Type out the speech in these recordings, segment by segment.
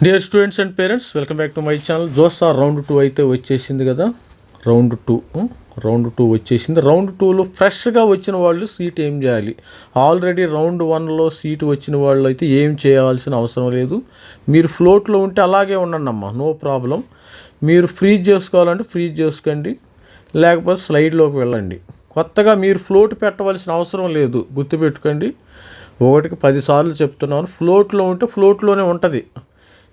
Dear students and parents, welcome back to my channel. JoSAA round 2 అయితే వచ్చేసింది కదా. Round two వచ్చేసింది. Round 2లో ఫ్రెష్గా వచ్చిన వాళ్ళు సీట్ ఏం చేయాలి? ఆల్రెడీ రౌండ్ 1లో సీటు వచ్చిన వాళ్ళు అయితే ఏం చేయాల్సిన అవసరం లేదు. మీరు ఫ్లోట్లో ఉంటే అలాగే ఉండండి అమ్మా, నో ప్రాబ్లం. మీరు ఫ్రీజ్ చేసుకోవాలంటే ఫ్రీజ్ చేసుకోండి, లేకపోతే స్లైడ్లోకి వెళ్ళండి. కొత్తగా మీరు ఫ్లోట్ పెట్టవలసిన అవసరం లేదు, గుర్తుపెట్టుకోండి. 1కి 10 సార్లు చెప్తున్నాను, ఫ్లోట్లో ఉంటే ఫ్లోట్లోనే ఉంటుంది.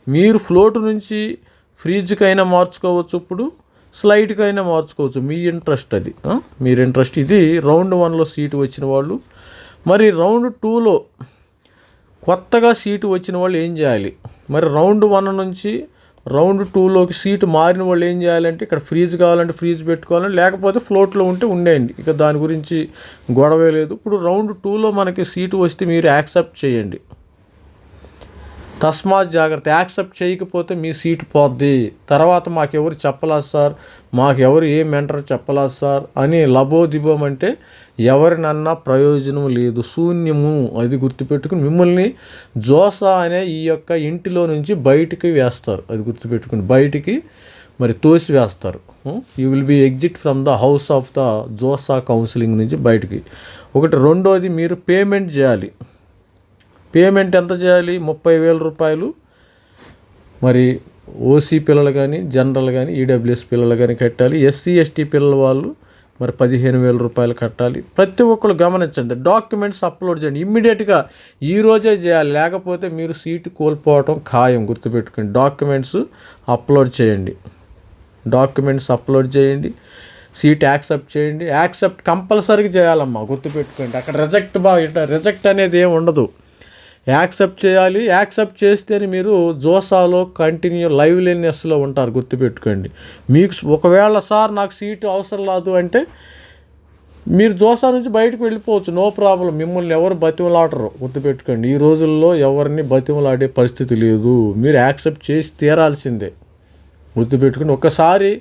మీరు ఫ్లోట్ నుంచి ఫ్రీజ్కైనా మార్చుకోవచ్చు, ఇప్పుడు స్లైడ్కైనా మార్చుకోవచ్చు. మీ ఇంట్రెస్ట్ అది, మీరు ఇంట్రెస్ట్. ఇది రౌండ్ 1లో సీటు వచ్చిన వాళ్ళు. మరి రౌండ్ 2లో కొత్తగా సీటు వచ్చిన వాళ్ళు ఏం చేయాలి? మరి రౌండ్ 1 నుంచి రౌండ్ 2లోకి సీటు మారిన వాళ్ళు ఏం చేయాలంటే, ఇక్కడ ఫ్రీజ్ కావాలంటే ఫ్రీజ్ పెట్టుకోవాలంటే, లేకపోతే ఫ్లోట్లో ఉంటే ఉండేయండి. ఇక దాని గురించి గొడవే లేదు. ఇప్పుడు రౌండ్ 2లో మనకి సీటు వస్తే మీరు యాక్సెప్ట్ చేయండి. తస్మాత్ జాగ్రత్త. యాక్సెప్ట్ చేయకపోతే మీ సీటు పోద్ది. తర్వాత మాకెవరు చెప్పలేదు సార్, మాకెవరు ఏం మెంటర్ చెప్పలేదు సార్ అని లబోదిబోమంటే ఎవరినన్నా ప్రయోజనం లేదు, శూన్యము. అది గుర్తుపెట్టుకుని మిమ్మల్ని జోసా అనే ఈ యొక్క ఇంటిలో నుంచి బయటికి వేస్తారు. అది గుర్తుపెట్టుకుని బయటికి మరి తోసి వేస్తారు. You will be exit from the house of the JoSAA counselling నుంచి బయటికి. రెండోది, మీరు పేమెంట్ చేయాలి. పేమెంట్ ఎంత చేయాలి? 30,000 రూపాయలు. మరి ఓసీ పిల్లలు కానీ, జనరల్ కానీ, ఈడబ్ల్యూఎస్ పిల్లలు కానీ కట్టాలి. ఎస్సీ ఎస్టీ పిల్లల వాళ్ళు మరి 15,000 రూపాయలు కట్టాలి. ప్రతి ఒక్కరు గమనించండి, డాక్యుమెంట్స్ అప్లోడ్ చేయండి. ఇమ్మీడియట్గా ఈరోజే చేయాలి, లేకపోతే మీరు సీటు కోల్పోవటం ఖాయం. గుర్తుపెట్టుకోండి, డాక్యుమెంట్స్ అప్లోడ్ చేయండి. సీట్ యాక్సెప్ట్ చేయండి. యాక్సెప్ట్ కంపల్సరీగా చేయాలమ్మా, గుర్తుపెట్టుకోండి. అక్కడ రిజెక్ట్ అనేది ఏమి ఉండదు. యాక్సెప్ట్ చేయాలి. యాక్సెప్ట్ చేస్తేనే మీరు జోసాలో కంటిన్యూ లైవ్లీనెస్లో ఉంటారు, గుర్తుపెట్టుకోండి. మీకు ఒకవేళ సార్ నాకు సీటు అవసరం లేదు అంటే మీరు జోసా నుంచి బయటకు వెళ్ళిపోవచ్చు, నో ప్రాబ్లం. మిమ్మల్ని ఎవరు బతిమలాడరు, గుర్తుపెట్టుకోండి. ఈ రోజుల్లో ఎవరిని బతిమలాడే పరిస్థితి లేదు. మీరు యాక్సెప్ట్ చేసి తీరాల్సిందే, గుర్తుపెట్టుకుని. ఒకసారి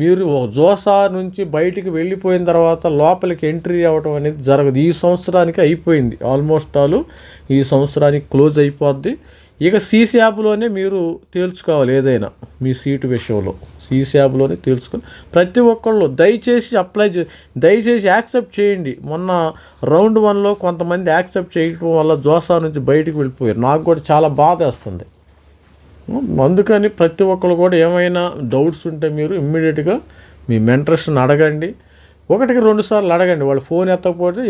మీరు జోసా నుంచి బయటికి వెళ్ళిపోయిన తర్వాత లోపలికి ఎంట్రీ అవ్వడం అనేది జరగదు. ఈ సంవత్సరానికి అయిపోయింది, ఆల్మోస్ట్ ఆల్ ఈ సంవత్సరానికి క్లోజ్ అయిపోద్ది. ఇక సీసీ యాప్లోనే మీరు తేల్చుకోవాలి ఏదైనా మీ సీటు విషయంలో. సీసీ యాప్లోనే తేల్చుకొని ప్రతి ఒక్కళ్ళు దయచేసి యాక్సెప్ట్ చేయండి. మొన్న రౌండ్ 1లో కొంతమంది యాక్సెప్ట్ చేయడం వల్ల జోసా నుంచి బయటికి వెళ్ళిపోయారు. నాకు కూడా చాలా బాధ వేస్తుంది. అందుకని ప్రతి ఒక్కరు కూడా ఏమైనా డౌట్స్ ఉంటే మీరు ఇమ్మీడియట్గా మీ మెంటర్స్ని అడగండి. 1కి 2 సార్లు అడగండి. వాళ్ళు ఫోన్ ఎత్తకపోతే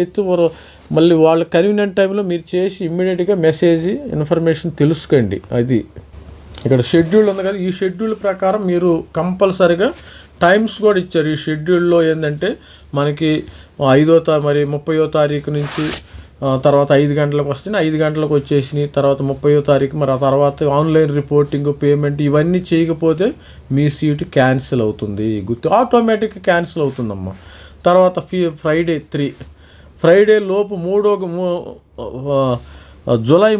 మళ్ళీ వాళ్ళ కన్వీనియంట్ టైంలో మీరు చేసి ఇమ్మీడియట్గా మెసేజ్ ఇన్ఫర్మేషన్ తెలుసుకోండి. అది ఇక్కడ షెడ్యూల్ ఉంది కదా, ఈ షెడ్యూల్ ప్రకారం మీరు కంపల్సరీగా టైమ్స్ కూడా ఇచ్చారు. ఈ షెడ్యూల్లో ఏంటంటే మనకి 30వ తారీఖు నుంచి తర్వాత 5 గంటలకు వస్తున్నాయి, 5 గంటలకు వచ్చేసినాయి. తర్వాత 30వ తారీఖు, మరి ఆ తర్వాత ఆన్లైన్ రిపోర్టింగ్, పేమెంట్ ఇవన్నీ చేయకపోతే మీ సీటు క్యాన్సిల్ అవుతుంది. ఆటోమేటిక్గా క్యాన్సిల్ అవుతుందమ్మా. తర్వాత ఫ్రైడే లోపు జూలై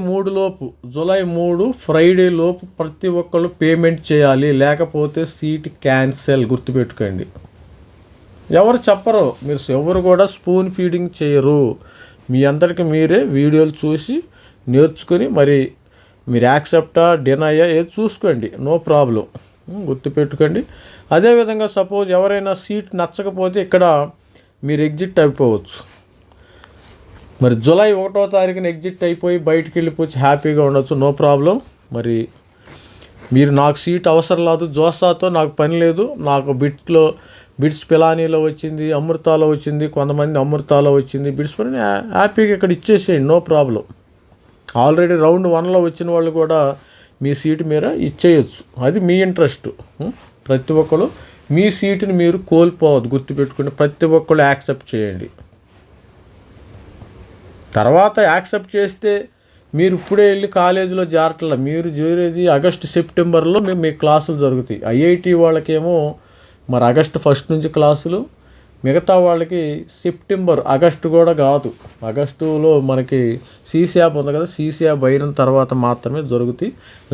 3 ఫ్రైడే లోపు ప్రతి ఒక్కళ్ళు పేమెంట్ చేయాలి, లేకపోతే సీట్ క్యాన్సిల్. గుర్తుపెట్టుకోండి. ఎవరు చెప్పరు, మీరు ఎవరు కూడా స్పూన్ ఫీడింగ్ చేయరు. మీ అందరికీ మీరే వీడియోలు చూసి నేర్చుకొని మరి మీరు యాక్సెప్టా డినయ్యా ఏది చూసుకోండి, నో ప్రాబ్లం. గుర్తుపెట్టుకోండి. అదేవిధంగా సపోజ్ ఎవరైనా సీట్ నచ్చకపోతే ఇక్కడ మీరు ఎగ్జిట్ అయిపోవచ్చు. మరి జూలై 1వ తారీఖున ఎగ్జిట్ అయిపోయి బయటికి వెళ్ళిపోవచ్చు, హ్యాపీగా ఉండొచ్చు, నో ప్రాబ్లం. మరి మీరు నాకు సీట్ అవసరం లేదు, జోసాతో నాకు పని లేదు, నాకు బిట్స్ పిలానీలో వచ్చింది, అమృతాలో వచ్చింది, కొంతమంది అమృతాలో వచ్చింది, బిట్స్ పని హ్యాపీగా ఇక్కడ ఇచ్చేసేయండి, నో ప్రాబ్లం. ఆల్రెడీ రౌండ్ 1లో వచ్చిన వాళ్ళు కూడా మీ సీటు మీరు ఇచ్చేయచ్చు, అది మీ ఇంట్రెస్ట్. ప్రతి ఒక్కరు మీ సీటుని మీరు కోల్పోవద్దు, గుర్తుపెట్టుకుని ప్రతి ఒక్కరు యాక్సెప్ట్ చేయండి. తర్వాత యాక్సెప్ట్ చేస్తే మీరు ఇప్పుడే వెళ్ళి కాలేజీలో జారట్లా. మీరు చేరేది ఆగస్టు సెప్టెంబర్లో మీ క్లాసులు జరుగుతాయి. ఐఐటి వాళ్ళకేమో మరి ఆగస్టు 1 నుంచి క్లాసులు, మిగతా వాళ్ళకి ఆగస్టు కూడా కాదు, ఆగస్టులో మనకి సీసీ యాప్ ఉంది కదా, సీసీ యాప్ అయిన తర్వాత మాత్రమే జరుగుతాయి,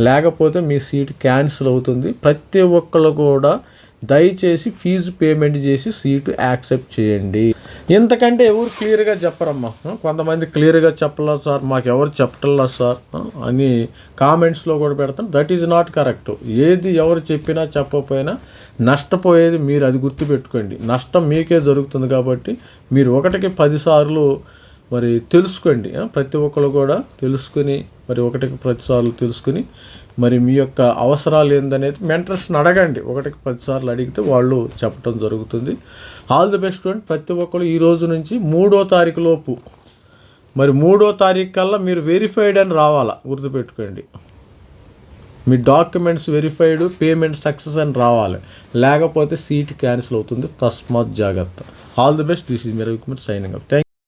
లేకపోతే మీ సీట్ క్యాన్సిల్ అవుతుంది. ప్రతి ఒక్కళ్ళు కూడా దయచేసి ఫీజు పేమెంట్ చేసి సీటు యాక్సెప్ట్ చేయండి. ఇంతకంటే ఎవరు క్లియర్గా చెప్పరమ్మా. కొంతమంది క్లియర్గా చెప్పలేదు సార్, మాకు ఎవరు చెప్పటల్లా సార్ అని కామెంట్స్లో కూడా పెడతాను. That is not correct. ఏది ఎవరు చెప్పినా చెప్పకపోయినా నష్టపోయేది మీరు, అది గుర్తుపెట్టుకోండి. నష్టం మీకే జరుగుతుంది కాబట్టి మీరు 1కి 10 సార్లు మరి తెలుసుకోండి. ప్రతి ఒక్కరు కూడా తెలుసుకుని మరి 1కి 10 సార్లు తెలుసుకుని మరి మీ యొక్క అవసరాలు ఏందనేది మెంటర్స్ని అడగండి. 1కి 10 సార్లు అడిగితే వాళ్ళు చెప్పడం జరుగుతుంది. All the best student. ప్రతి ఒక్కరు ఈ రోజు నుంచి 3వ తారీఖు లోపు మరి 3వ తారీఖు కల్లా మీరు వెరిఫైడ్ అని రావాలా, గుర్తుపెట్టుకోండి. మీ డాక్యుమెంట్స్ వెరిఫైడ్, పేమెంట్ సక్సెస్ అని రావాలి. లేకపోతే సీట్ క్యాన్సిల్ అవుతుంది. తస్మాత్ జాగ్రత్త. All the best. This is me Ravikumar signing up. Thank